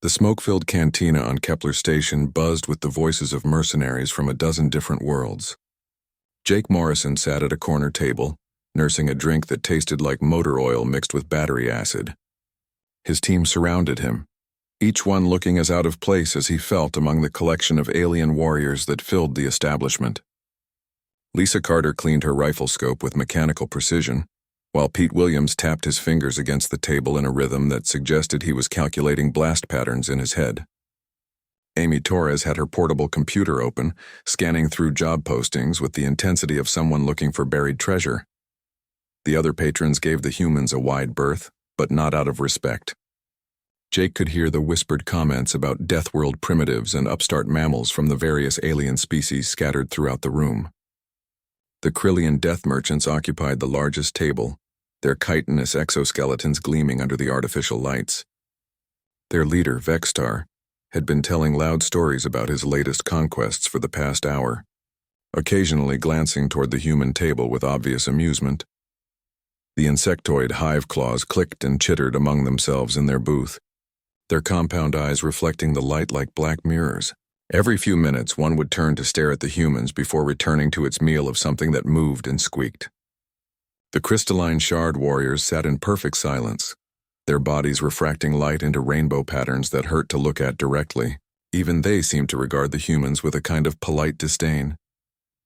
The smoke-filled cantina on Kepler Station buzzed with the voices of mercenaries from a dozen different worlds. Jake Morrison sat at a corner table, nursing a drink that tasted like motor oil mixed with battery acid. His team surrounded him, each one looking as out of place as he felt among the collection of alien warriors that filled the establishment. Lisa Carter cleaned her rifle scope with mechanical precision, while Pete Williams tapped his fingers against the table in a rhythm that suggested he was calculating blast patterns in his head. Amy Torres had her portable computer open, scanning through job postings with the intensity of someone looking for buried treasure. The other patrons gave the humans a wide berth, but not out of respect. Jake could hear the whispered comments about Deathworld primitives and upstart mammals from the various alien species scattered throughout the room. The Krillian death merchants occupied the largest table, their chitinous exoskeletons gleaming under the artificial lights. Their leader, Vextar, had been telling loud stories about his latest conquests for the past hour, occasionally glancing toward the human table with obvious amusement. The insectoid hive claws clicked and chittered among themselves in their booth, their compound eyes reflecting the light like black mirrors. Every few minutes, one would turn to stare at the humans before returning to its meal of something that moved and squeaked. The crystalline shard warriors sat in perfect silence, their bodies refracting light into rainbow patterns that hurt to look at directly. Even they seemed to regard the humans with a kind of polite disdain.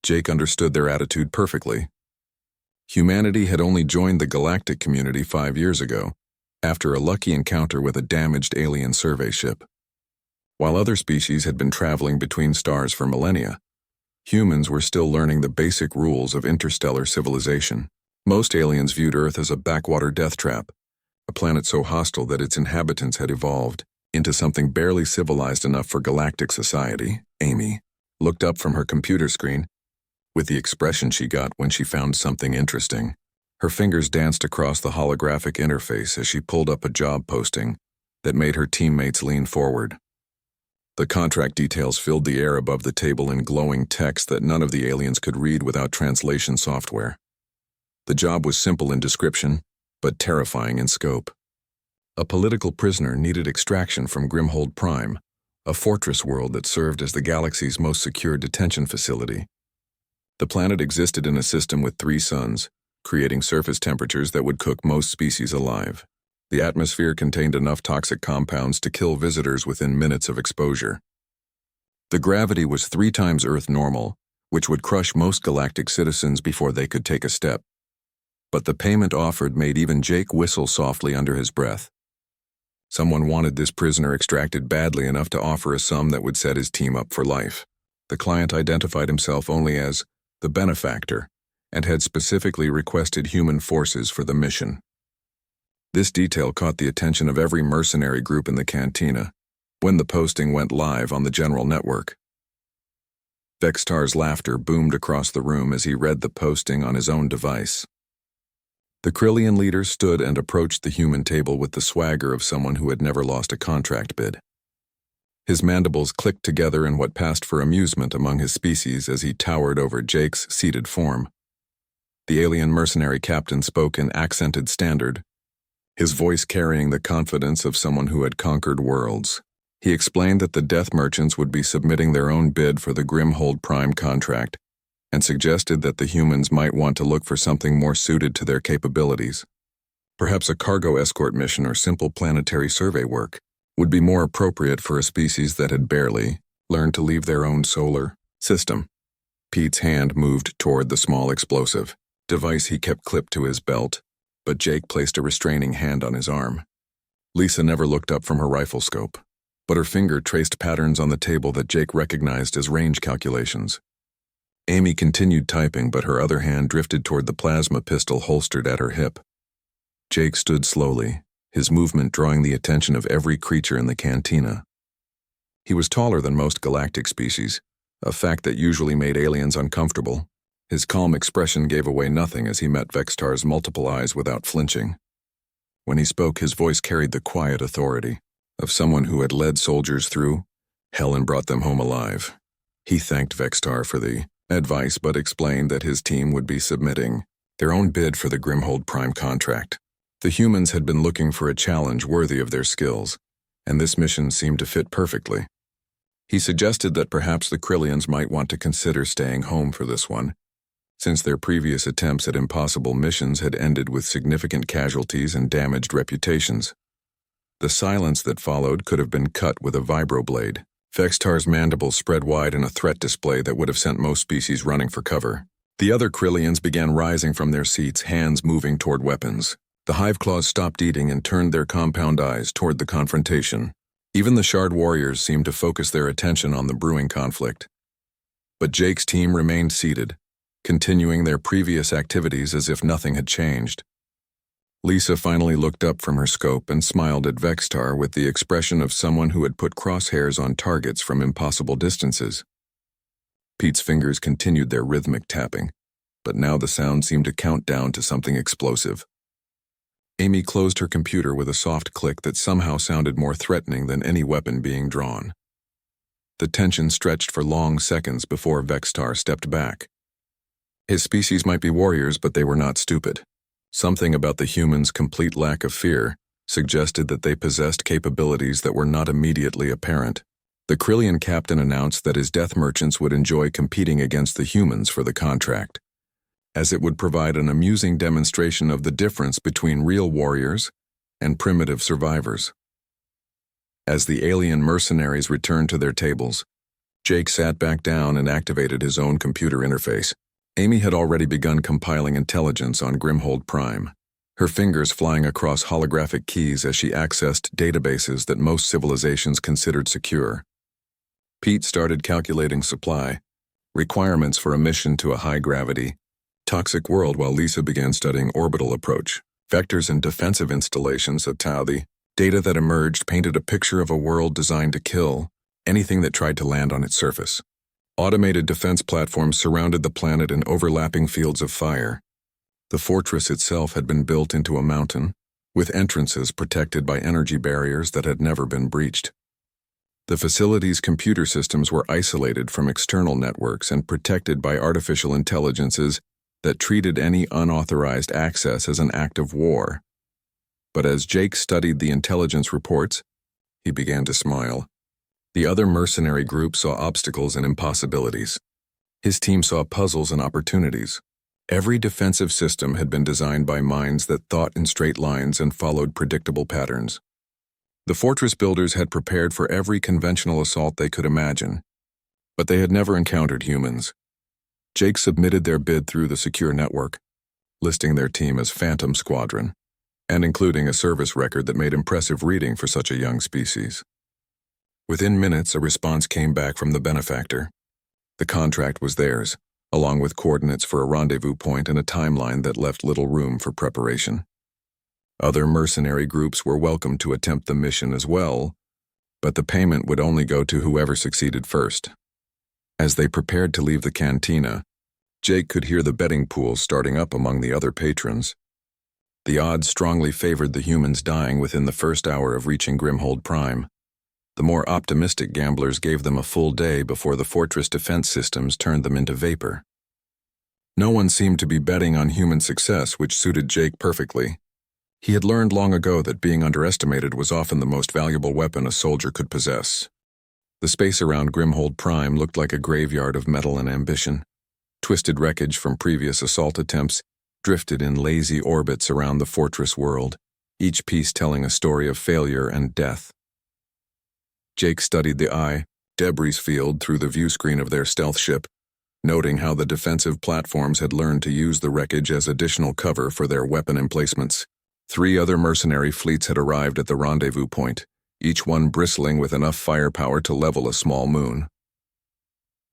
Jake understood their attitude perfectly. Humanity had only joined the galactic community 5 years ago, after a lucky encounter with a damaged alien survey ship. While other species had been traveling between stars for millennia, humans were still learning the basic rules of interstellar civilization. Most aliens viewed Earth as a backwater death trap, a planet so hostile that its inhabitants had evolved into something barely civilized enough for galactic society. Amy looked up from her computer screen with the expression she got when she found something interesting. Her fingers danced across the holographic interface as she pulled up a job posting that made her teammates lean forward. The contract details filled the air above the table in glowing text that none of the aliens could read without translation software. The job was simple in description, but terrifying in scope. A political prisoner needed extraction from Grimhold Prime, a fortress world that served as the galaxy's most secure detention facility. The planet existed in a system with 3 suns, creating surface temperatures that would cook most species alive. The atmosphere contained enough toxic compounds to kill visitors within minutes of exposure. The gravity was 3 times Earth normal, which would crush most galactic citizens before they could take a step. But the payment offered made even Jake whistle softly under his breath. Someone wanted this prisoner extracted badly enough to offer a sum that would set his team up for life. The client identified himself only as the benefactor and had specifically requested human forces for the mission. This detail caught the attention of every mercenary group in the cantina when the posting went live on the general network. Vextar's laughter boomed across the room as he read the posting on his own device. The Krillian leader stood and approached the human table with the swagger of someone who had never lost a contract bid. His mandibles clicked together in what passed for amusement among his species as he towered over Jake's seated form. The alien mercenary captain spoke in accented standard, his voice carrying the confidence of someone who had conquered worlds. He explained that the death merchants would be submitting their own bid for the Grimhold Prime contract, and suggested that the humans might want to look for something more suited to their capabilities. Perhaps a cargo escort mission or simple planetary survey work would be more appropriate for a species that had barely learned to leave their own solar system. Pete's hand moved toward the small explosive device he kept clipped to his belt, but Jake placed a restraining hand on his arm. Lisa never looked up from her rifle scope, but her finger traced patterns on the table that Jake recognized as range calculations. Amy continued typing, but her other hand drifted toward the plasma pistol holstered at her hip. Jake stood slowly, his movement drawing the attention of every creature in the cantina. He was taller than most galactic species, a fact that usually made aliens uncomfortable. His calm expression gave away nothing as he met Vextar's multiple eyes without flinching. When he spoke, his voice carried the quiet authority of someone who had led soldiers through hell and brought them home alive. He thanked Vextar for the advice, but explained that his team would be submitting their own bid for the Grimhold Prime contract. The humans had been looking for a challenge worthy of their skills, and this mission seemed to fit perfectly. He suggested that perhaps the Krillians might want to consider staying home for this one, since their previous attempts at impossible missions had ended with significant casualties and damaged reputations. The silence that followed could have been cut with a vibroblade. Vextar's mandibles spread wide in a threat display that would have sent most species running for cover. The other Krillians began rising from their seats, hands moving toward weapons. The Hiveclaws stopped eating and turned their compound eyes toward the confrontation. Even the Shard Warriors seemed to focus their attention on the brewing conflict. But Jake's team remained seated, continuing their previous activities as if nothing had changed. Lisa finally looked up from her scope and smiled at Vextar with the expression of someone who had put crosshairs on targets from impossible distances. Pete's fingers continued their rhythmic tapping, but now the sound seemed to count down to something explosive. Amy closed her computer with a soft click that somehow sounded more threatening than any weapon being drawn. The tension stretched for long seconds before Vextar stepped back. His species might be warriors, but they were not stupid. Something about the humans' complete lack of fear suggested that they possessed capabilities that were not immediately apparent. The Krillian captain announced that his death merchants would enjoy competing against the humans for the contract, as it would provide an amusing demonstration of the difference between real warriors and primitive survivors. As the alien mercenaries returned to their tables, Jake sat back down and activated his own computer interface. Amy had already begun compiling intelligence on Grimhold Prime, her fingers flying across holographic keys as she accessed databases that most civilizations considered secure. Pete started calculating supply, requirements for a mission to a high-gravity, toxic world, while Lisa began studying orbital approach, vectors and defensive installations of Tau. The data that emerged painted a picture of a world designed to kill anything that tried to land on its surface. Automated defense platforms surrounded the planet in overlapping fields of fire. The fortress itself had been built into a mountain, with entrances protected by energy barriers that had never been breached. The facility's computer systems were isolated from external networks and protected by artificial intelligences that treated any unauthorized access as an act of war. But as Jake studied the intelligence reports, he began to smile. The other mercenary group saw obstacles and impossibilities. His team saw puzzles and opportunities. Every defensive system had been designed by minds that thought in straight lines and followed predictable patterns. The fortress builders had prepared for every conventional assault they could imagine, but they had never encountered humans. Jake submitted their bid through the secure network, listing their team as Phantom Squadron, and including a service record that made impressive reading for such a young species. Within minutes, a response came back from the benefactor. The contract was theirs, along with coordinates for a rendezvous point and a timeline that left little room for preparation. Other mercenary groups were welcome to attempt the mission as well, but the payment would only go to whoever succeeded first. As they prepared to leave the cantina, Jake could hear the betting pools starting up among the other patrons. The odds strongly favored the humans dying within the first hour of reaching Grimhold Prime. The more optimistic gamblers gave them a full day before the fortress defense systems turned them into vapor. No one seemed to be betting on human success, which suited Jake perfectly. He had learned long ago that being underestimated was often the most valuable weapon a soldier could possess. The space around Grimhold Prime looked like a graveyard of metal and ambition. Twisted wreckage from previous assault attempts drifted in lazy orbits around the fortress world, each piece telling a story of failure and death. Jake studied the debris field through the view screen of their stealth ship, noting how the defensive platforms had learned to use the wreckage as additional cover for their weapon emplacements. 3 other mercenary fleets had arrived at the rendezvous point, each one bristling with enough firepower to level a small moon.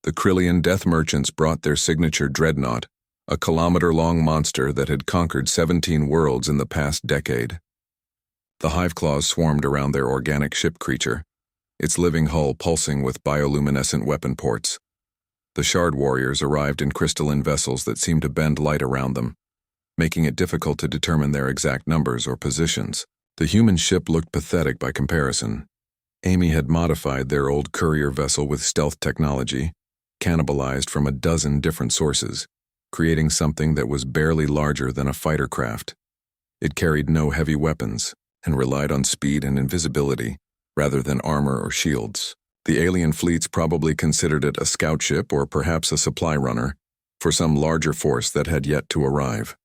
The Krillian death merchants brought their signature dreadnought, a kilometer-long monster that had conquered 17 worlds in the past decade. The Hiveclaws swarmed around their organic ship creature, its living hull pulsing with bioluminescent weapon ports. The Shard Warriors arrived in crystalline vessels that seemed to bend light around them, making it difficult to determine their exact numbers or positions. The human ship looked pathetic by comparison. Amy had modified their old courier vessel with stealth technology, cannibalized from a dozen different sources, creating something that was barely larger than a fighter craft. It carried no heavy weapons and relied on speed and invisibility, rather than armor or shields. The alien fleets probably considered it a scout ship or perhaps a supply runner for some larger force that had yet to arrive.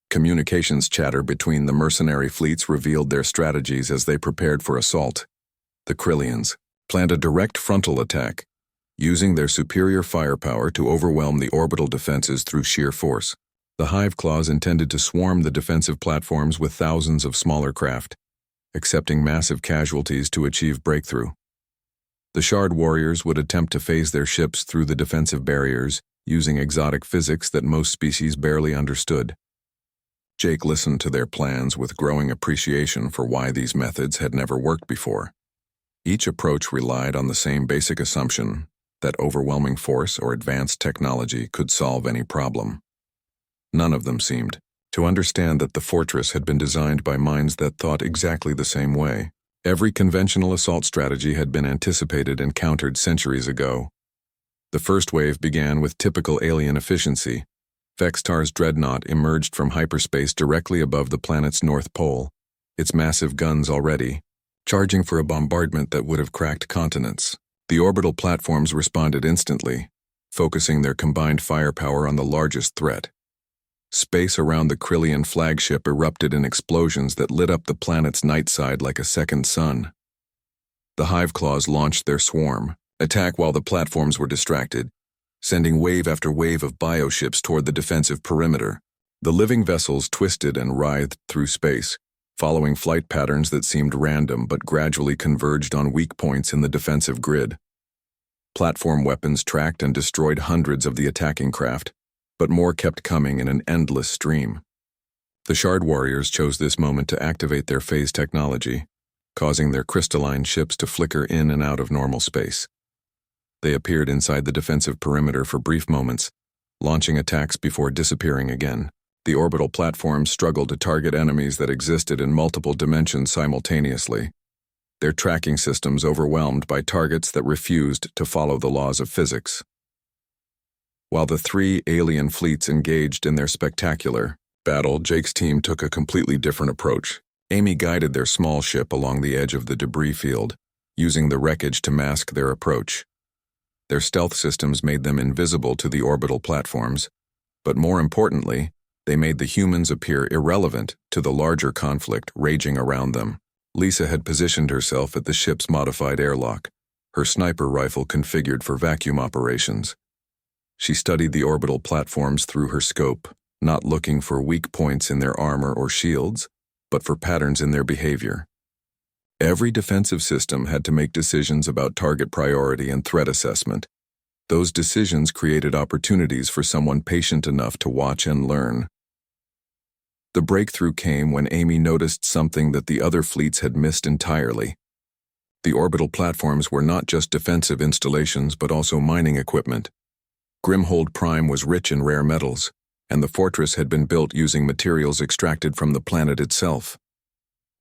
Communications chatter between the mercenary fleets revealed their strategies as they prepared for assault. The Krillians planned a direct frontal attack, using their superior firepower to overwhelm the orbital defenses through sheer force. The Hive Claws intended to swarm the defensive platforms with thousands of smaller craft, accepting massive casualties to achieve breakthrough. The Shard Warriors would attempt to phase their ships through the defensive barriers, using exotic physics that most species barely understood. Jake listened to their plans with growing appreciation for why these methods had never worked before. Each approach relied on the same basic assumption that overwhelming force or advanced technology could solve any problem. None of them seemed to understand that the fortress had been designed by minds that thought exactly the same way. Every conventional assault strategy had been anticipated and countered centuries ago. The first wave began with typical alien efficiency. Vextar's dreadnought emerged from hyperspace directly above the planet's north pole, its massive guns already, charging for a bombardment that would have cracked continents. The orbital platforms responded instantly, focusing their combined firepower on the largest threat. Space around the Krillian flagship erupted in explosions that lit up the planet's night side like a second sun. The Hive Claws launched their swarm attack while the platforms were distracted, sending wave after wave of bioships toward the defensive perimeter. The living vessels twisted and writhed through space, following flight patterns that seemed random but gradually converged on weak points in the defensive grid. Platform weapons tracked and destroyed hundreds of the attacking craft, but more kept coming in an endless stream. The Shard Warriors chose this moment to activate their phase technology, causing their crystalline ships to flicker in and out of normal space. They appeared inside the defensive perimeter for brief moments, launching attacks before disappearing again. The orbital platforms struggled to target enemies that existed in multiple dimensions simultaneously, their tracking systems overwhelmed by targets that refused to follow the laws of physics. While the three alien fleets engaged in their spectacular battle, Jake's team took a completely different approach. Amy guided their small ship along the edge of the debris field, using the wreckage to mask their approach. Their stealth systems made them invisible to the orbital platforms, but more importantly, they made the humans appear irrelevant to the larger conflict raging around them. Lisa had positioned herself at the ship's modified airlock, her sniper rifle configured for vacuum operations. She studied the orbital platforms through her scope, not looking for weak points in their armor or shields, but for patterns in their behavior. Every defensive system had to make decisions about target priority and threat assessment. Those decisions created opportunities for someone patient enough to watch and learn. The breakthrough came when Amy noticed something that the other fleets had missed entirely. The orbital platforms were not just defensive installations but also mining equipment. Grimhold Prime was rich in rare metals, and the fortress had been built using materials extracted from the planet itself.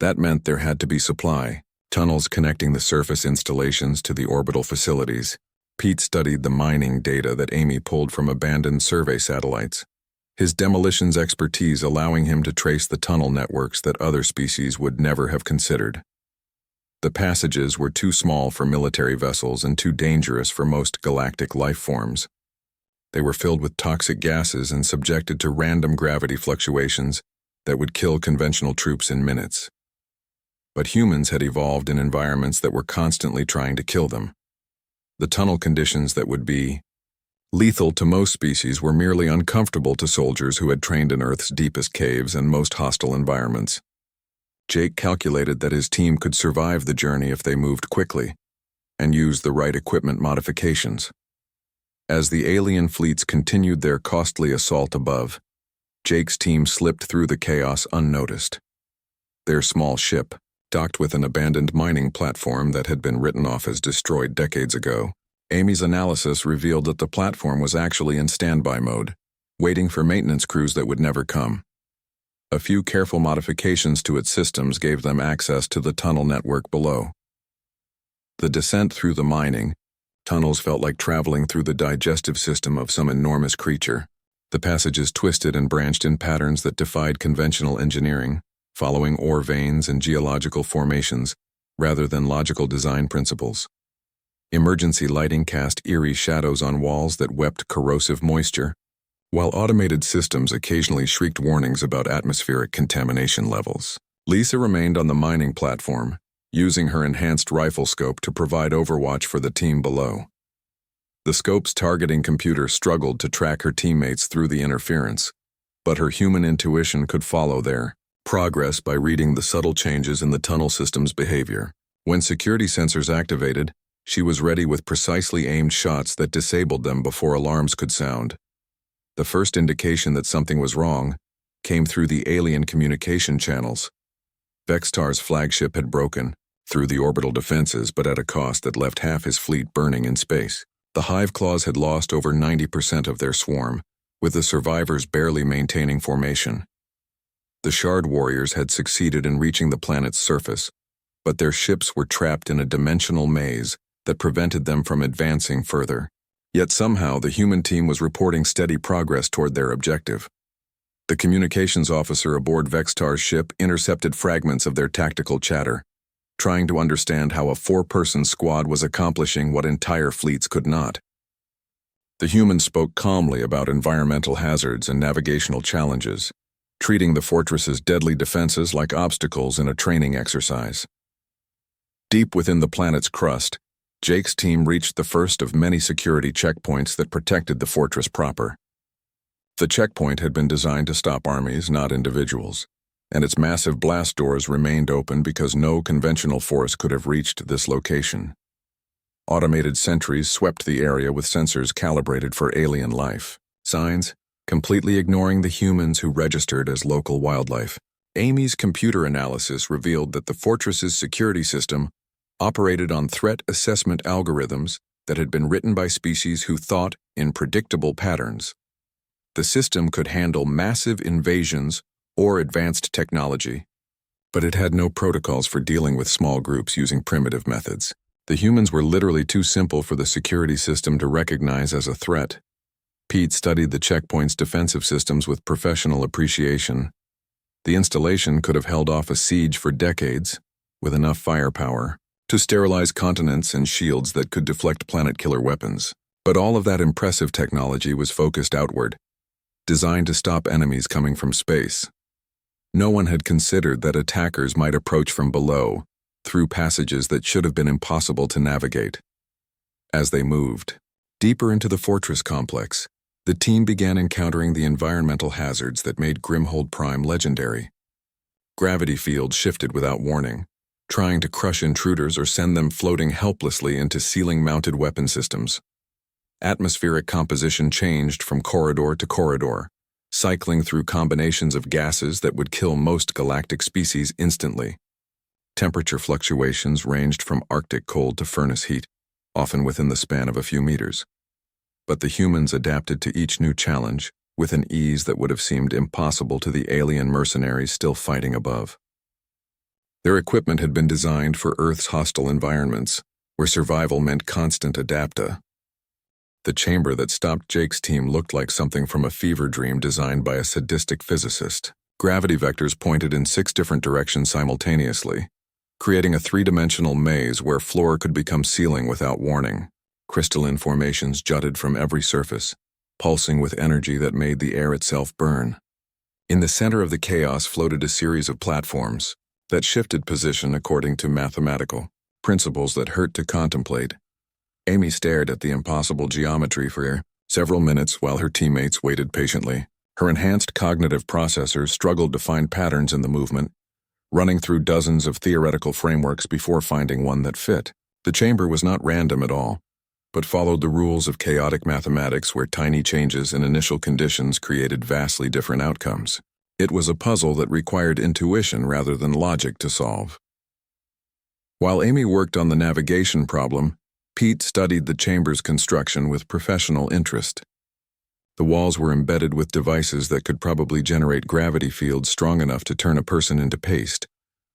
That meant there had to be supply, tunnels connecting the surface installations to the orbital facilities. Pete studied the mining data that Amy pulled from abandoned survey satellites, his demolitions expertise allowing him to trace the tunnel networks that other species would never have considered. The passages were too small for military vessels and too dangerous for most galactic life forms. They were filled with toxic gases and subjected to random gravity fluctuations that would kill conventional troops in minutes. But humans had evolved in environments that were constantly trying to kill them. The tunnel conditions that would be lethal to most species were merely uncomfortable to soldiers who had trained in Earth's deepest caves and most hostile environments. Jake calculated that his team could survive the journey if they moved quickly and used the right equipment modifications. As the alien fleets continued their costly assault above, Jake's team slipped through the chaos unnoticed. Their small ship, docked with an abandoned mining platform that had been written off as destroyed decades ago, Amy's analysis revealed that the platform was actually in standby mode, waiting for maintenance crews that would never come. A few careful modifications to its systems gave them access to the tunnel network below. The descent through the mining tunnels felt like traveling through the digestive system of some enormous creature. The passages twisted and branched in patterns that defied conventional engineering, following ore veins and geological formations rather than logical design principles. Emergency lighting cast eerie shadows on walls that wept corrosive moisture, while automated systems occasionally shrieked warnings about atmospheric contamination levels. Lisa remained on the mining platform, using her enhanced rifle scope to provide overwatch for the team below. The scope's targeting computer struggled to track her teammates through the interference, but her human intuition could follow their progress by reading the subtle changes in the tunnel system's behavior. When security sensors activated, she was ready with precisely aimed shots that disabled them before alarms could sound. The first indication that something was wrong came through the alien communication channels. Vextar's flagship had broken through the orbital defenses, but at a cost that left half his fleet burning in space. The Hive Claws had lost over 90% of their swarm, with the survivors barely maintaining formation. The Shard Warriors had succeeded in reaching the planet's surface, but their ships were trapped in a dimensional maze that prevented them from advancing further. Yet somehow the human team was reporting steady progress toward their objective. The communications officer aboard Vextar's ship intercepted fragments of their tactical chatter, trying to understand how a 4-person squad was accomplishing what entire fleets could not. The humans spoke calmly about environmental hazards and navigational challenges, treating the fortress's deadly defenses like obstacles in a training exercise. Deep within the planet's crust, Jake's team reached the first of many security checkpoints that protected the fortress proper. The checkpoint had been designed to stop armies, not individuals, and its massive blast doors remained open because no conventional force could have reached this location. Automated sentries swept the area with sensors calibrated for alien life signs, completely ignoring the humans who registered as local wildlife. Amy's computer analysis revealed that the fortress's security system operated on threat assessment algorithms that had been written by species who thought in predictable patterns. The system could handle massive invasions or advanced technology, but it had no protocols for dealing with small groups using primitive methods. The humans were literally too simple for the security system to recognize as a threat. Pete studied the checkpoint's defensive systems with professional appreciation. The installation could have held off a siege for decades, with enough firepower to sterilize continents and shields that could deflect planet-killer weapons. But all of that impressive technology was focused outward, designed to stop enemies coming from space. No one had considered that attackers might approach from below, through passages that should have been impossible to navigate. As they moved deeper into the fortress complex, the team began encountering the environmental hazards that made Grimhold Prime legendary. Gravity fields shifted without warning, trying to crush intruders or send them floating helplessly into ceiling-mounted weapon systems. Atmospheric composition changed from corridor to corridor, cycling through combinations of gases that would kill most galactic species instantly. Temperature fluctuations ranged from Arctic cold to furnace heat, often within the span of a few meters. But the humans adapted to each new challenge with an ease that would have seemed impossible to the alien mercenaries still fighting above. Their equipment had been designed for Earth's hostile environments, where survival meant constant adapta. The chamber that stopped Jake's team looked like something from a fever dream designed by a sadistic physicist. Gravity vectors pointed in 6 different directions simultaneously, creating a 3-dimensional maze where floor could become ceiling without warning. Crystalline formations jutted from every surface, pulsing with energy that made the air itself burn. In the center of the chaos floated a series of platforms that shifted position according to mathematical principles that hurt to contemplate. Amy stared at the impossible geometry for several minutes while her teammates waited patiently. Her enhanced cognitive processors struggled to find patterns in the movement, running through dozens of theoretical frameworks before finding one that fit. The chamber was not random at all, but followed the rules of chaotic mathematics where tiny changes in initial conditions created vastly different outcomes. It was a puzzle that required intuition rather than logic to solve. While Amy worked on the navigation problem, Pete studied the chamber's construction with professional interest. The walls were embedded with devices that could probably generate gravity fields strong enough to turn a person into paste,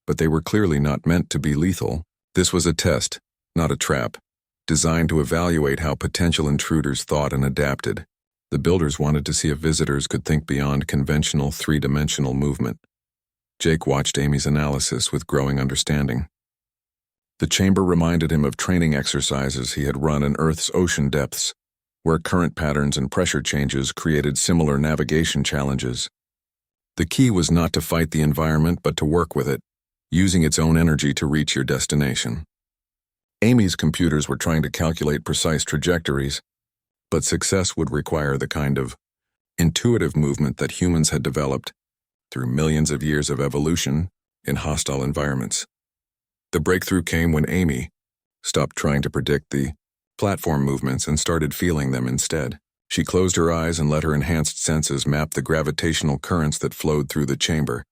but they were clearly not meant to be lethal. This was a test, not a trap, designed to evaluate how potential intruders thought and adapted. The builders wanted to see if visitors could think beyond conventional 3-dimensional movement. Jake watched Amy's analysis with growing understanding. The chamber reminded him of training exercises he had run in Earth's ocean depths, where current patterns and pressure changes created similar navigation challenges. The key was not to fight the environment but to work with it, using its own energy to reach your destination. Amy's computers were trying to calculate precise trajectories, but success would require the kind of intuitive movement that humans had developed through millions of years of evolution in hostile environments. The breakthrough came when Amy stopped trying to predict the platform movements and started feeling them instead. She closed her eyes and let her enhanced senses map the gravitational currents that flowed through the chamber,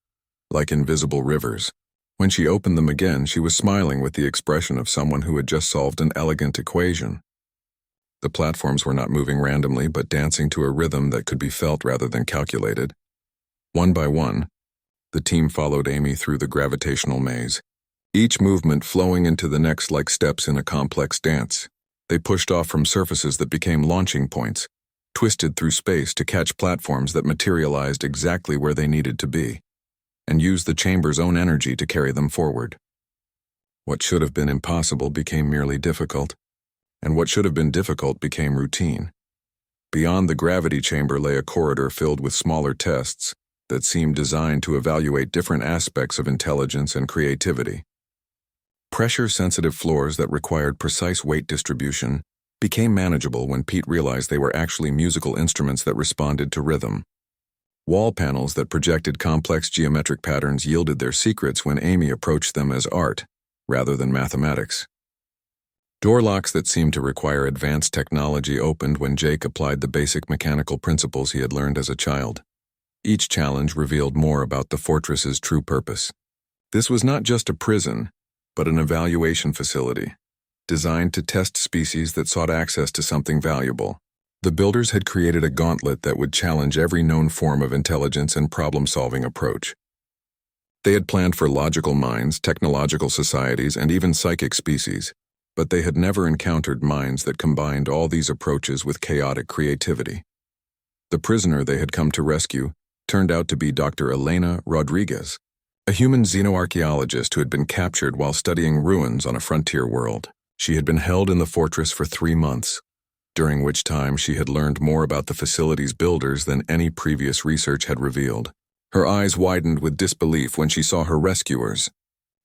like invisible rivers. When she opened them again, she was smiling with the expression of someone who had just solved an elegant equation. The platforms were not moving randomly, but dancing to a rhythm that could be felt rather than calculated. One by one, the team followed Amy through the gravitational maze, each movement flowing into the next like steps in a complex dance. They pushed off from surfaces that became launching points, twisted through space to catch platforms that materialized exactly where they needed to be, and used the chamber's own energy to carry them forward. What should have been impossible became merely difficult, and what should have been difficult became routine. Beyond the gravity chamber lay a corridor filled with smaller tests that seemed designed to evaluate different aspects of intelligence and creativity. Pressure-sensitive floors that required precise weight distribution became manageable when Pete realized they were actually musical instruments that responded to rhythm. Wall panels that projected complex geometric patterns yielded their secrets when Amy approached them as art, rather than mathematics. Door locks that seemed to require advanced technology opened when Jake applied the basic mechanical principles he had learned as a child. Each challenge revealed more about the fortress's true purpose. This was not just a prison, but an evaluation facility, designed to test species that sought access to something valuable. The builders had created a gauntlet that would challenge every known form of intelligence and problem-solving approach. They had planned for logical minds, technological societies, and even psychic species, but they had never encountered minds that combined all these approaches with chaotic creativity. The prisoner they had come to rescue turned out to be Dr. Elena Rodriguez, a human xenoarchaeologist who had been captured while studying ruins on a frontier world. She had been held in the fortress for 3 months, during which time she had learned more about the facility's builders than any previous research had revealed. Her eyes widened with disbelief when she saw her rescuers,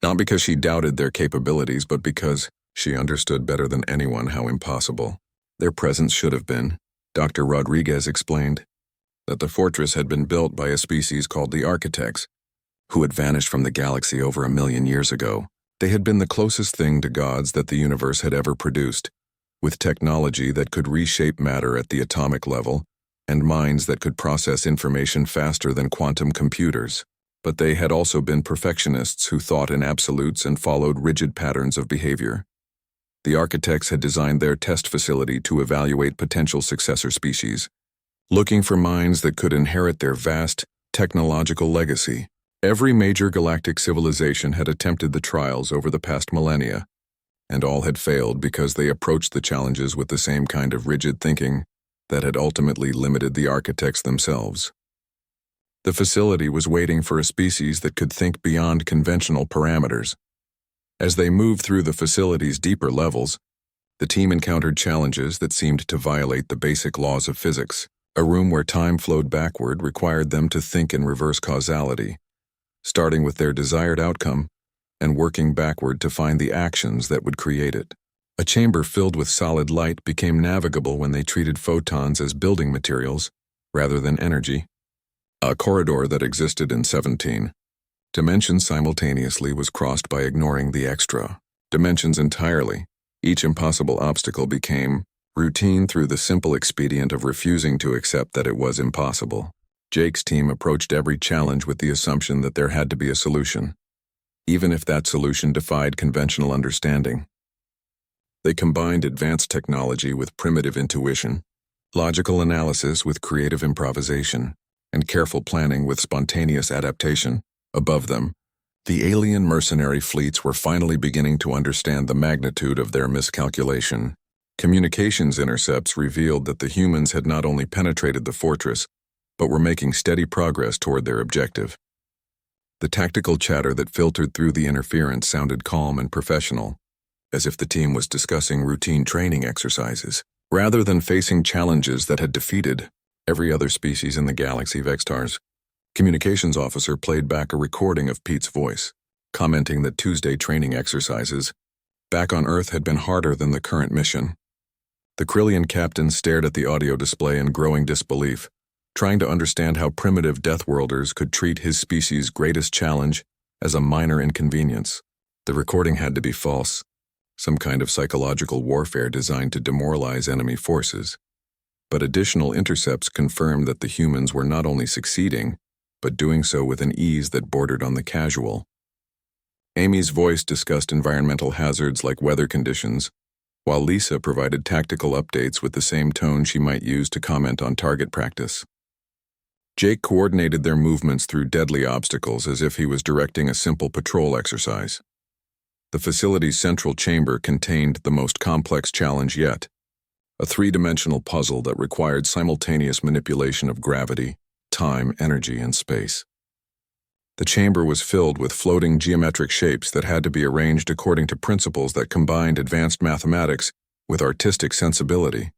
not because she doubted their capabilities, but because she understood better than anyone how impossible their presence should have been. Dr. Rodriguez explained that the fortress had been built by a species called the Architects, who had vanished from the galaxy over 1 million years ago. They had been the closest thing to gods that the universe had ever produced, with technology that could reshape matter at the atomic level and minds that could process information faster than quantum computers. But they had also been perfectionists who thought in absolutes and followed rigid patterns of behavior. The Architects had designed their test facility to evaluate potential successor species, looking for minds that could inherit their vast technological legacy. Every major galactic civilization had attempted the trials over the past millennia, and all had failed because they approached the challenges with the same kind of rigid thinking that had ultimately limited the Architects themselves. The facility was waiting for a species that could think beyond conventional parameters. As they moved through the facility's deeper levels, the team encountered challenges that seemed to violate the basic laws of physics. A room where time flowed backward required them to think in reverse causality, starting with their desired outcome and working backward to find the actions that would create it. A chamber filled with solid light became navigable when they treated photons as building materials rather than energy. A corridor that existed in 17 dimensions simultaneously was crossed by ignoring the extra dimensions entirely. Each impossible obstacle became routine through the simple expedient of refusing to accept that it was impossible. Jake's team approached every challenge with the assumption that there had to be a solution, even if that solution defied conventional understanding. They combined advanced technology with primitive intuition, logical analysis with creative improvisation, and careful planning with spontaneous adaptation. Above them, the alien mercenary fleets were finally beginning to understand the magnitude of their miscalculation. Communications intercepts revealed that the humans had not only penetrated the fortress, but were making steady progress toward their objective. The tactical chatter that filtered through the interference sounded calm and professional, as if the team was discussing routine training exercises, rather than facing challenges that had defeated every other species in the galaxy. Vextar's communications officer played back a recording of Pete's voice, commenting that Tuesday training exercises back on Earth had been harder than the current mission. The Krillian captain stared at the audio display in growing disbelief, trying to understand how primitive Deathworlders could treat his species' greatest challenge as a minor inconvenience. The recording had to be false, some kind of psychological warfare designed to demoralize enemy forces. But additional intercepts confirmed that the humans were not only succeeding, but doing so with an ease that bordered on the casual. Amy's voice discussed environmental hazards like weather conditions, while Lisa provided tactical updates with the same tone she might use to comment on target practice. Jake coordinated their movements through deadly obstacles as if he was directing a simple patrol exercise. The facility's central chamber contained the most complex challenge yet, a three-dimensional puzzle that required simultaneous manipulation of gravity, time, energy, and space. The chamber was filled with floating geometric shapes that had to be arranged according to principles that combined advanced mathematics with artistic sensibility.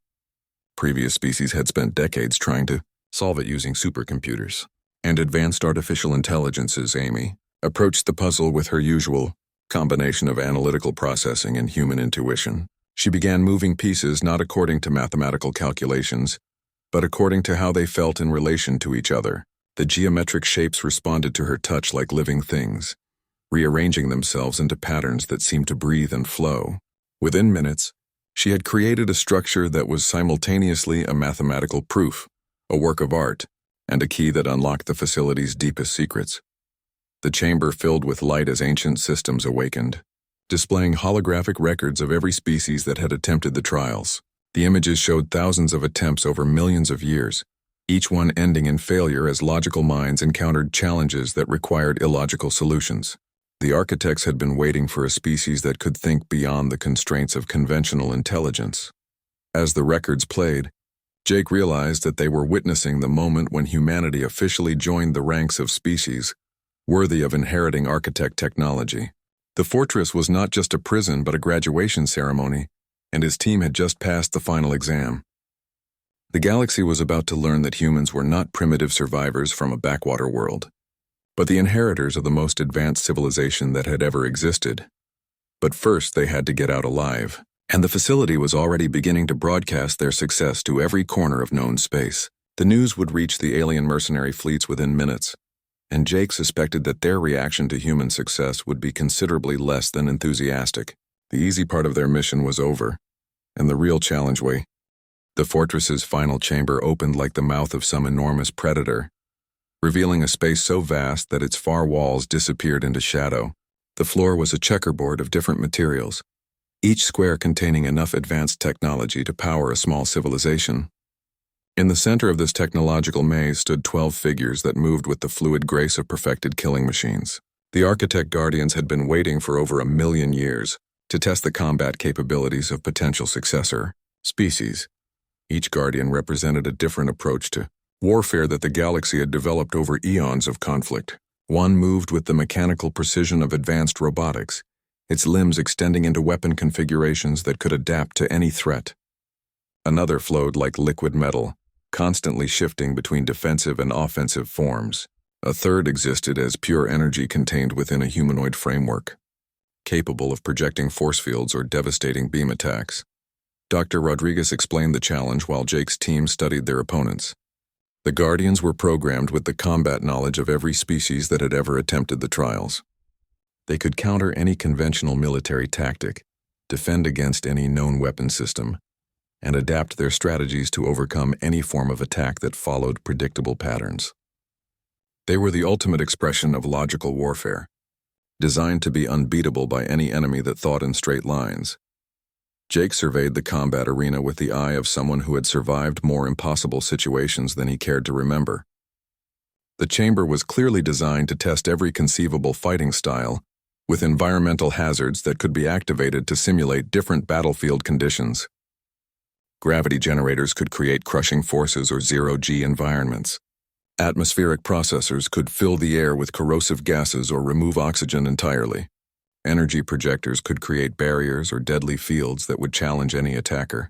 Previous species had spent decades trying to solve it using supercomputers and advanced artificial intelligences. Amy approached the puzzle with her usual combination of analytical processing and human intuition. She began moving pieces not according to mathematical calculations, but according to how they felt in relation to each other. The geometric shapes responded to her touch like living things, rearranging themselves into patterns that seemed to breathe and flow. Within minutes, she had created a structure that was simultaneously a mathematical proof, a work of art, and a key that unlocked the facility's deepest secrets. The chamber filled with light as ancient systems awakened, displaying holographic records of every species that had attempted the trials. The images showed thousands of attempts over millions of years, each one ending in failure as logical minds encountered challenges that required illogical solutions. The architects had been waiting for a species that could think beyond the constraints of conventional intelligence. As the records played, Jake realized that they were witnessing the moment when humanity officially joined the ranks of species worthy of inheriting architect technology. The fortress was not just a prison but a graduation ceremony, and his team had just passed the final exam. The galaxy was about to learn that humans were not primitive survivors from a backwater world, but the inheritors of the most advanced civilization that had ever existed. But first they had to get out alive, and the facility was already beginning to broadcast their success to every corner of known space. The news would reach the alien mercenary fleets within minutes, and Jake suspected that their reaction to human success would be considerably less than enthusiastic. The easy part of their mission was over, and the real challenge way. The fortress's final chamber opened like the mouth of some enormous predator, revealing a space so vast that its far walls disappeared into shadow. The floor was a checkerboard of different materials, each square containing enough advanced technology to power a small civilization. In the center of this technological maze stood 12 figures that moved with the fluid grace of perfected killing machines. The architect guardians had been waiting for over 1 million years to test the combat capabilities of potential successor species. Each guardian represented a different approach to warfare that the galaxy had developed over eons of conflict. One moved with the mechanical precision of advanced robotics, its limbs extending into weapon configurations that could adapt to any threat. Another flowed like liquid metal, constantly shifting between defensive and offensive forms. A third existed as pure energy contained within a humanoid framework, capable of projecting force fields or devastating beam attacks. Dr. Rodriguez explained the challenge while Jake's team studied their opponents. The Guardians were programmed with the combat knowledge of every species that had ever attempted the trials. They could counter any conventional military tactic, defend against any known weapon system, and adapt their strategies to overcome any form of attack that followed predictable patterns. They were the ultimate expression of logical warfare, designed to be unbeatable by any enemy that thought in straight lines. Jake surveyed the combat arena with the eye of someone who had survived more impossible situations than he cared to remember. The chamber was clearly designed to test every conceivable fighting style, with environmental hazards that could be activated to simulate different battlefield conditions. Gravity generators could create crushing forces or zero-G environments. Atmospheric processors could fill the air with corrosive gases or remove oxygen entirely. Energy projectors could create barriers or deadly fields that would challenge any attacker.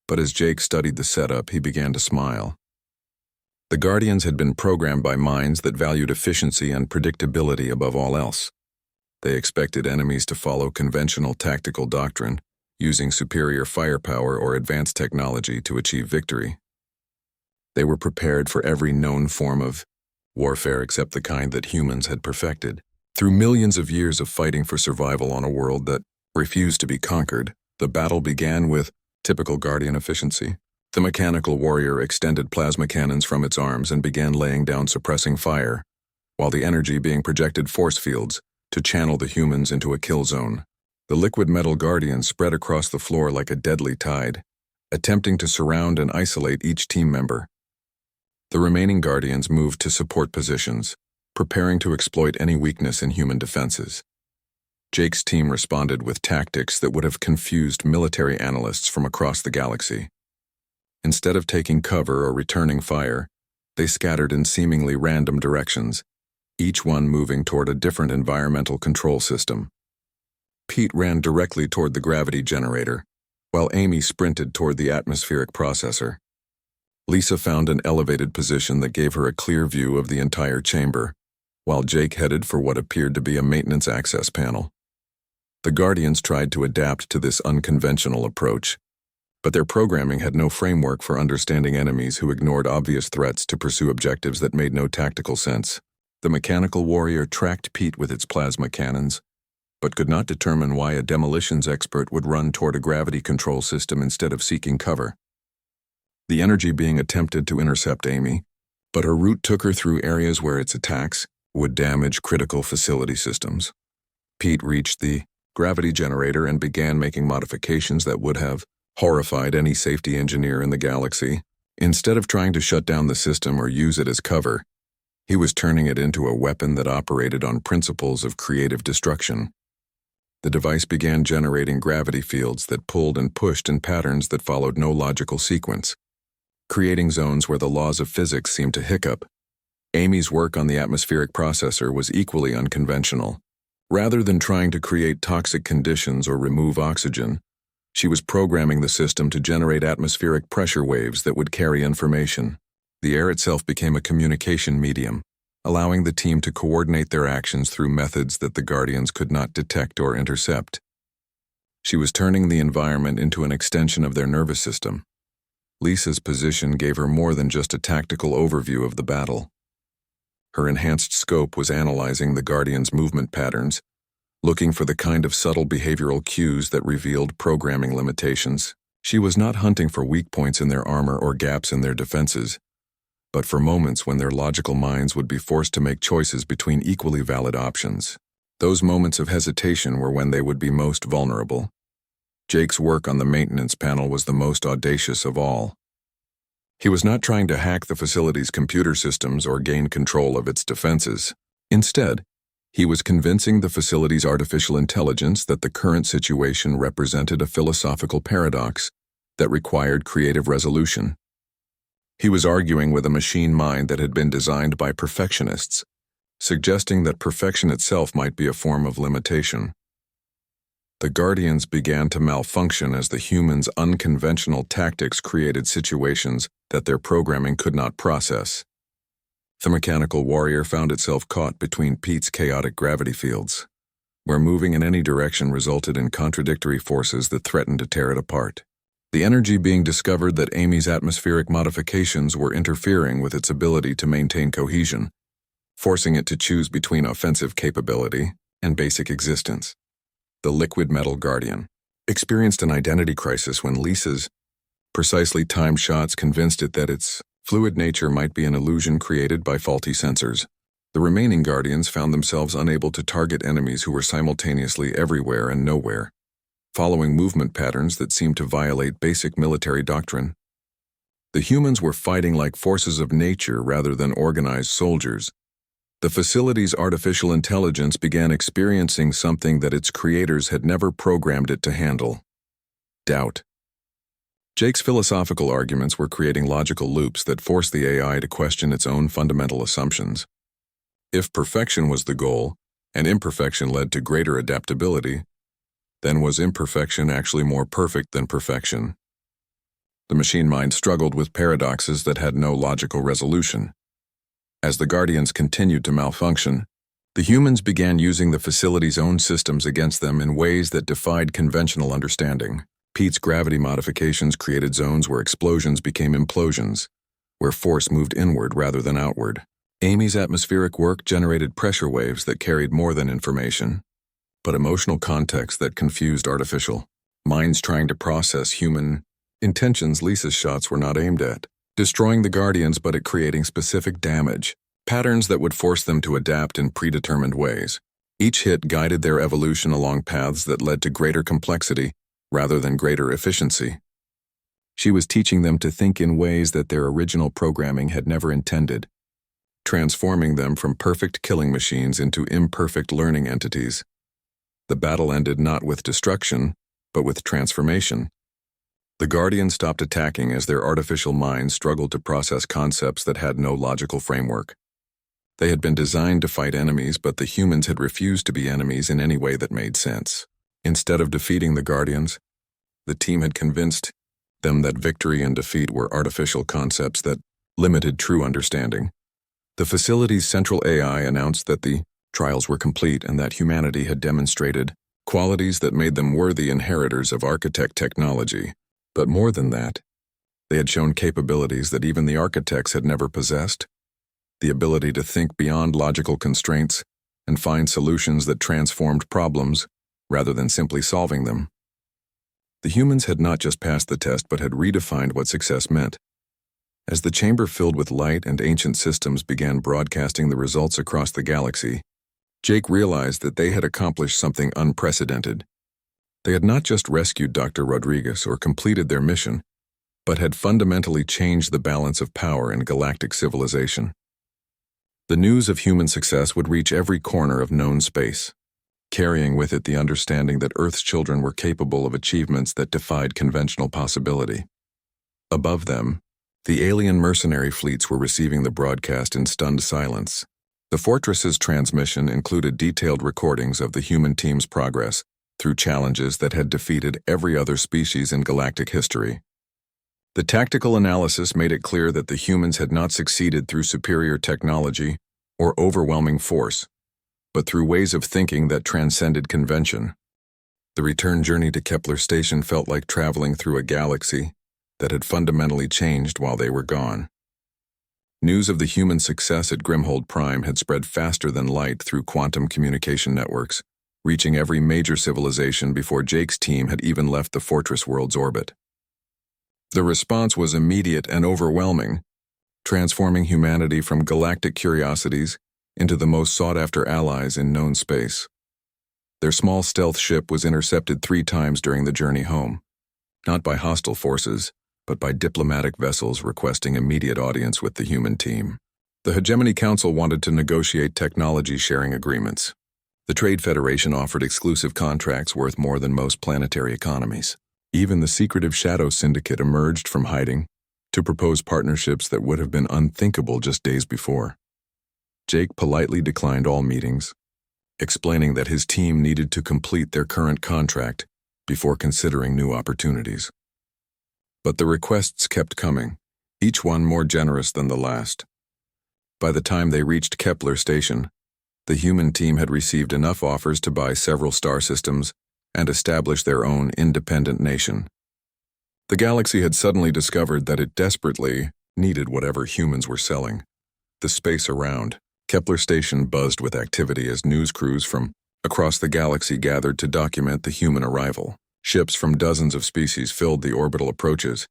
But as Jake studied the setup, he began to smile. The Guardians had been programmed by minds that valued efficiency and predictability above all else. They expected enemies to follow conventional tactical doctrine, using superior firepower or advanced technology to achieve victory. They were prepared for every known form of warfare except the kind that humans had perfected. Through millions of years of fighting for survival on a world that refused to be conquered, the battle began with typical Guardian efficiency. The mechanical warrior extended plasma cannons from its arms and began laying down suppressing fire, while the energy being projected force fields to channel the humans into a kill zone. The liquid metal Guardian spread across the floor like a deadly tide, attempting to surround and isolate each team member. The remaining Guardians moved to support positions, preparing to exploit any weakness in human defenses. Jake's team responded with tactics that would have confused military analysts from across the galaxy. Instead of taking cover or returning fire, they scattered in seemingly random directions, each one moving toward a different environmental control system. Pete ran directly toward the gravity generator, while Amy sprinted toward the atmospheric processor. Lisa found an elevated position that gave her a clear view of the entire chamber, while Jake headed for what appeared to be a maintenance access panel. The Guardians tried to adapt to this unconventional approach, but their programming had no framework for understanding enemies who ignored obvious threats to pursue objectives that made no tactical sense. The mechanical warrior tracked Pete with its plasma cannons, but could not determine why a demolitions expert would run toward a gravity control system instead of seeking cover. The energy being attempted to intercept Amy, but her route took her through areas where its attacks would damage critical facility systems. Pete reached the gravity generator and began making modifications that would have horrified any safety engineer in the galaxy. Instead of trying to shut down the system or use it as cover, he was turning it into a weapon that operated on principles of creative destruction. The device began generating gravity fields that pulled and pushed in patterns that followed no logical sequence, creating zones where the laws of physics seemed to hiccup. Amy's work on the atmospheric processor was equally unconventional. Rather than trying to create toxic conditions or remove oxygen, she was programming the system to generate atmospheric pressure waves that would carry information. The air itself became a communication medium, allowing the team to coordinate their actions through methods that the Guardians could not detect or intercept. She was turning the environment into an extension of their nervous system. Lisa's position gave her more than just a tactical overview of the battle. Her enhanced scope was analyzing the Guardians' movement patterns, looking for the kind of subtle behavioral cues that revealed programming limitations. She was not hunting for weak points in their armor or gaps in their defenses, but for moments when their logical minds would be forced to make choices between equally valid options. Those moments of hesitation were when they would be most vulnerable. Jake's work on the maintenance panel was the most audacious of all. He was not trying to hack the facility's computer systems or gain control of its defenses. Instead, he was convincing the facility's artificial intelligence that the current situation represented a philosophical paradox that required creative resolution. He was arguing with a machine mind that had been designed by perfectionists, suggesting that perfection itself might be a form of limitation. The Guardians began to malfunction as the humans' unconventional tactics created situations that their programming could not process. The mechanical warrior found itself caught between Pete's chaotic gravity fields, where moving in any direction resulted in contradictory forces that threatened to tear it apart. The energy being discovered that Amy's atmospheric modifications were interfering with its ability to maintain cohesion, forcing it to choose between offensive capability and basic existence. The liquid metal Guardian experienced an identity crisis when Lisa's precisely timed shots convinced it that its fluid nature might be an illusion created by faulty sensors. The remaining Guardians found themselves unable to target enemies who were simultaneously everywhere and nowhere, following movement patterns that seemed to violate basic military doctrine. The humans were fighting like forces of nature rather than organized soldiers. The facility's artificial intelligence began experiencing something that its creators had never programmed it to handle: doubt. Jake's philosophical arguments were creating logical loops that forced the AI to question its own fundamental assumptions. If perfection was the goal, and imperfection led to greater adaptability, then was imperfection actually more perfect than perfection? The machine mind struggled with paradoxes that had no logical resolution. As the Guardians continued to malfunction, the humans began using the facility's own systems against them in ways that defied conventional understanding. Pete's gravity modifications created zones where explosions became implosions, where force moved inward rather than outward. Amy's atmospheric work generated pressure waves that carried more than information, but emotional context that confused artificial minds trying to process human intentions. Lisa's shots were not aimed at destroying the Guardians, but at creating specific damage, patterns that would force them to adapt in predetermined ways. Each hit guided their evolution along paths that led to greater complexity rather than greater efficiency. She was teaching them to think in ways that their original programming had never intended, transforming them from perfect killing machines into imperfect learning entities. The battle ended not with destruction, but with transformation. The Guardians stopped attacking as their artificial minds struggled to process concepts that had no logical framework. They had been designed to fight enemies, but the humans had refused to be enemies in any way that made sense. Instead of defeating the Guardians, the team had convinced them that victory and defeat were artificial concepts that limited true understanding. The facility's central AI announced that the trials were complete and that humanity had demonstrated qualities that made them worthy inheritors of architect technology. But more than that, they had shown capabilities that even the architects had never possessed: the ability to think beyond logical constraints and find solutions that transformed problems rather than simply solving them. The humans had not just passed the test but had redefined what success meant. As the chamber filled with light and ancient systems began broadcasting the results across the galaxy, Jake realized that they had accomplished something unprecedented. They had not just rescued Dr. Rodriguez or completed their mission, but had fundamentally changed the balance of power in galactic civilization. The news of human success would reach every corner of known space, carrying with it the understanding that Earth's children were capable of achievements that defied conventional possibility. Above them, the alien mercenary fleets were receiving the broadcast in stunned silence. The Fortress's transmission included detailed recordings of the human team's progress through challenges that had defeated every other species in galactic history. The tactical analysis made it clear that the humans had not succeeded through superior technology or overwhelming force, but through ways of thinking that transcended convention. The return journey to Kepler Station felt like traveling through a galaxy that had fundamentally changed while they were gone. News of the human success at Grimhold Prime had spread faster than light through quantum communication networks, reaching every major civilization before Jake's team had even left the Fortress world's orbit. The response was immediate and overwhelming, transforming humanity from galactic curiosities into the most sought-after allies in known space. Their small stealth ship was intercepted 3 times during the journey home, not by hostile forces, but by diplomatic vessels requesting immediate audience with the human team. The Hegemony Council wanted to negotiate technology sharing agreements. The Trade Federation offered exclusive contracts worth more than most planetary economies. Even the secretive Shadow Syndicate emerged from hiding to propose partnerships that would have been unthinkable just days before. Jake politely declined all meetings, explaining that his team needed to complete their current contract before considering new opportunities. But the requests kept coming, each one more generous than the last. By the time they reached Kepler Station, the human team had received enough offers to buy several star systems and establish their own independent nation. The galaxy had suddenly discovered that it desperately needed whatever humans were selling. The space around Kepler Station buzzed with activity as news crews from across the galaxy gathered to document the human arrival. Ships from dozens of species filled the orbital approaches,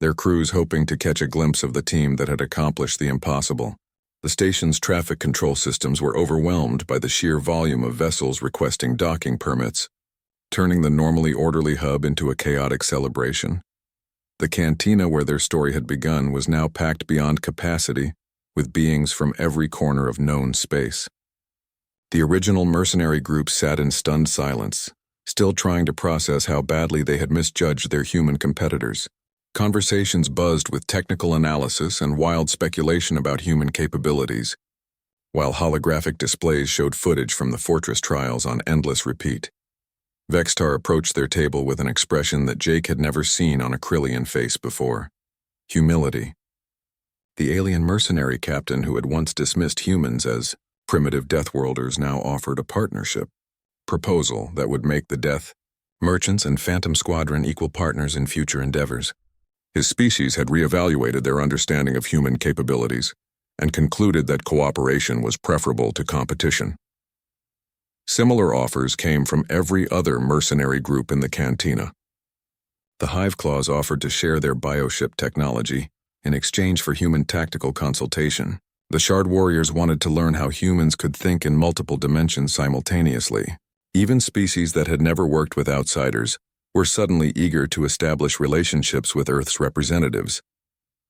their crews hoping to catch a glimpse of the team that had accomplished the impossible. The station's traffic control systems were overwhelmed by the sheer volume of vessels requesting docking permits, turning the normally orderly hub into a chaotic celebration. The cantina where their story had begun was now packed beyond capacity with beings from every corner of known space. The original mercenary group sat in stunned silence, still trying to process how badly they had misjudged their human competitors. Conversations buzzed with technical analysis and wild speculation about human capabilities, while holographic displays showed footage from the fortress trials on endless repeat. Vextar approached their table with an expression that Jake had never seen on a Krillian face before: humility. The alien mercenary captain who had once dismissed humans as primitive Deathworlders now offered a partnership proposal that would make the Death Merchants and Phantom Squadron equal partners in future endeavors. His species had reevaluated their understanding of human capabilities and concluded that cooperation was preferable to competition. Similar offers came from every other mercenary group in the cantina. The Hiveclaws offered to share their bioship technology in exchange for human tactical consultation. The Shard Warriors wanted to learn how humans could think in multiple dimensions simultaneously. Even species that had never worked with outsiders were suddenly eager to establish relationships with Earth's representatives.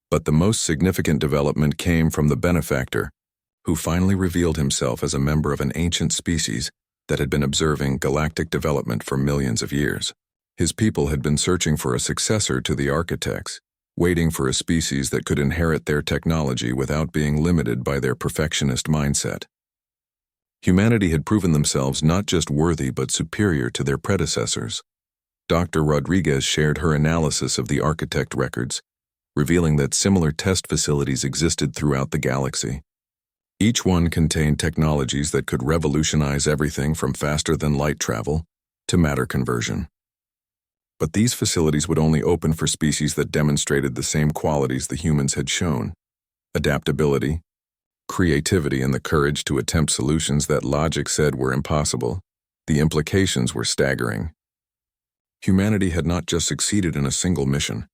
But the most significant development came from the benefactor, who finally revealed himself as a member of an ancient species that had been observing galactic development for millions of years. His people had been searching for a successor to the architects, waiting for a species that could inherit their technology without being limited by their perfectionist mindset. Humanity had proven themselves not just worthy but superior to their predecessors. Dr. Rodriguez shared her analysis of the architect records, revealing that similar test facilities existed throughout the galaxy. Each one contained technologies that could revolutionize everything from faster-than-light travel to matter conversion. But these facilities would only open for species that demonstrated the same qualities the humans had shown: adaptability, creativity, and the courage to attempt solutions that logic said were impossible. The implications were staggering. Humanity had not just succeeded in a single mission,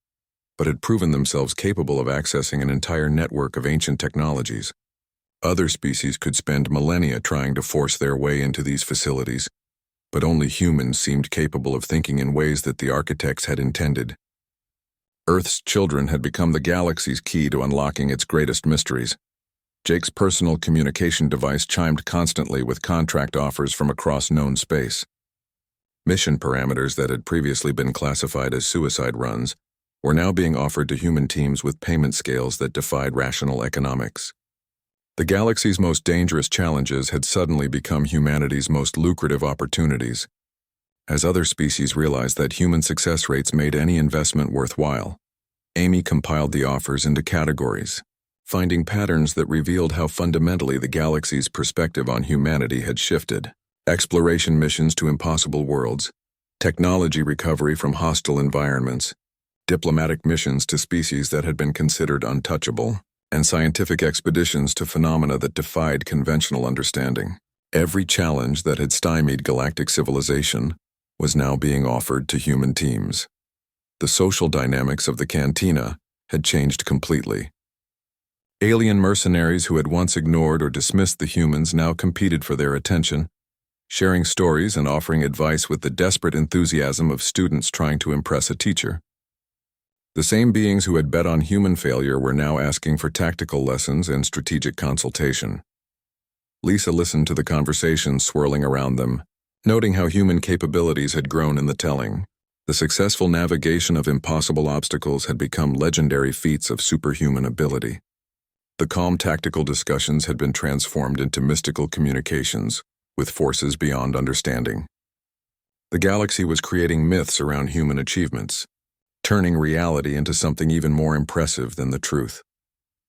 but had proven themselves capable of accessing an entire network of ancient technologies. Other species could spend millennia trying to force their way into these facilities, but only humans seemed capable of thinking in ways that the architects had intended. Earth's children had become the galaxy's key to unlocking its greatest mysteries. Jake's personal communication device chimed constantly with contract offers from across known space. Mission parameters that had previously been classified as suicide runs were now being offered to human teams with payment scales that defied rational economics. The galaxy's most dangerous challenges had suddenly become humanity's most lucrative opportunities. As other species realized that human success rates made any investment worthwhile, Amy compiled the offers into categories, finding patterns that revealed how fundamentally the galaxy's perspective on humanity had shifted. Exploration missions to impossible worlds, technology recovery from hostile environments, diplomatic missions to species that had been considered untouchable, and scientific expeditions to phenomena that defied conventional understanding. Every challenge that had stymied galactic civilization was now being offered to human teams. The social dynamics of the cantina had changed completely. Alien mercenaries who had once ignored or dismissed the humans now competed for their attention, sharing stories and offering advice with the desperate enthusiasm of students trying to impress a teacher. The same beings who had bet on human failure were now asking for tactical lessons and strategic consultation. Lisa listened to the conversation swirling around them, noting how human capabilities had grown in the telling. The successful navigation of impossible obstacles had become legendary feats of superhuman ability. The calm tactical discussions had been transformed into mystical communications with forces beyond understanding. The galaxy was creating myths around human achievements, turning reality into something even more impressive than the truth.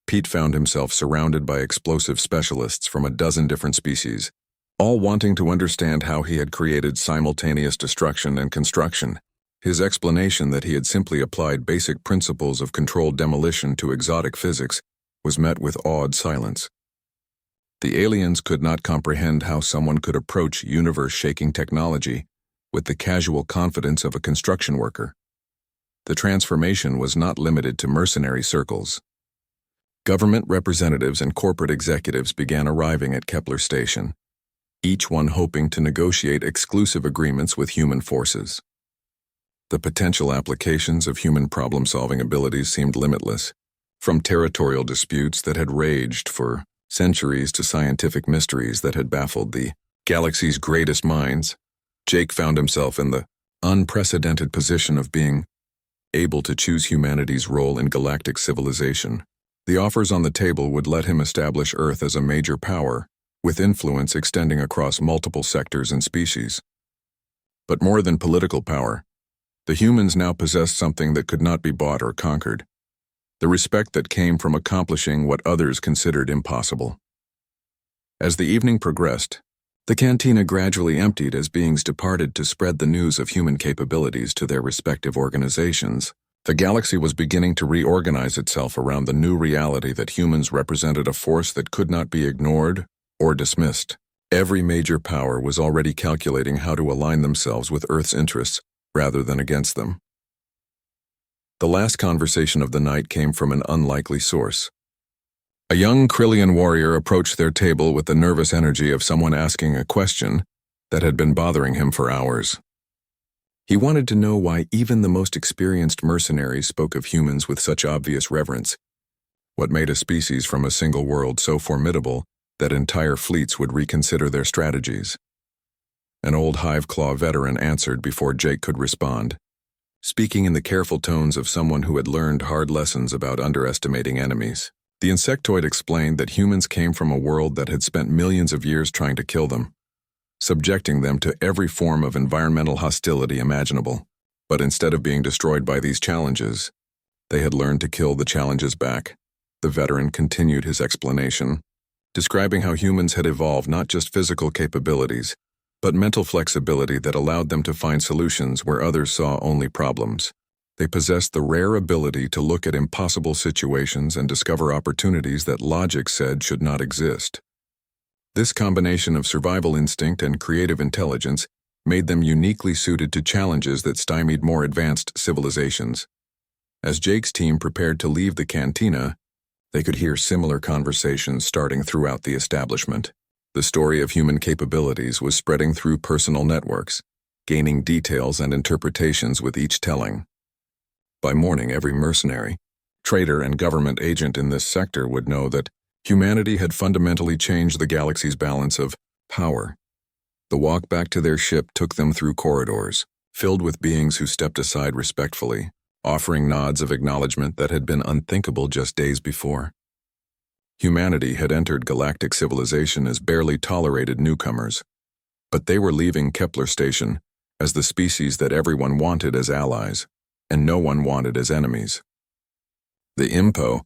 Pete found himself surrounded by explosive specialists from a dozen different species, all wanting to understand how he had created simultaneous destruction and construction. His explanation that he had simply applied basic principles of controlled demolition to exotic physics was met with awed silence. The aliens could not comprehend how someone could approach universe-shaking technology with the casual confidence of a construction worker. The transformation was not limited to mercenary circles. Government representatives and corporate executives began arriving at Kepler Station, each one hoping to negotiate exclusive agreements with human forces. The potential applications of human problem-solving abilities seemed limitless, from territorial disputes that had raged for centuries to scientific mysteries that had baffled the galaxy's greatest minds. Jake found himself in the unprecedented position of being able to choose humanity's role in galactic civilization. The offers on the table would let him establish Earth as a major power with influence extending across multiple sectors and species. But more than political power, the humans now possessed something that could not be bought or conquered, the respect that came from accomplishing what others considered impossible. As the evening progressed, the cantina gradually emptied as beings departed to spread the news of human capabilities to their respective organizations. The galaxy was beginning to reorganize itself around the new reality that humans represented a force that could not be ignored or dismissed. Every major power was already calculating how to align themselves with Earth's interests rather than against them. The last conversation of the night came from an unlikely source. A young Krillian warrior approached their table with the nervous energy of someone asking a question that had been bothering him for hours. He wanted to know why even the most experienced mercenaries spoke of humans with such obvious reverence. What made a species from a single world so formidable that entire fleets would reconsider their strategies? An old Hiveclaw veteran answered before Jake could respond, speaking in the careful tones of someone who had learned hard lessons about underestimating enemies. The insectoid explained that humans came from a world that had spent millions of years trying to kill them, subjecting them to every form of environmental hostility imaginable. But instead of being destroyed by these challenges, they had learned to kill the challenges back. The veteran continued his explanation, describing how humans had evolved not just physical capabilities, but mental flexibility that allowed them to find solutions where others saw only problems. They possessed the rare ability to look at impossible situations and discover opportunities that logic said should not exist. This combination of survival instinct and creative intelligence made them uniquely suited to challenges that stymied more advanced civilizations. As Jake's team prepared to leave the cantina, they could hear similar conversations starting throughout the establishment. The story of human capabilities was spreading through personal networks, gaining details and interpretations with each telling. By morning, every mercenary, trader, and government agent in this sector would know that humanity had fundamentally changed the galaxy's balance of power. The walk back to their ship took them through corridors, filled with beings who stepped aside respectfully, offering nods of acknowledgement that had been unthinkable just days before. Humanity had entered galactic civilization as barely tolerated newcomers, but they were leaving Kepler Station as the species that everyone wanted as allies, and no one wanted as enemies. The Impo,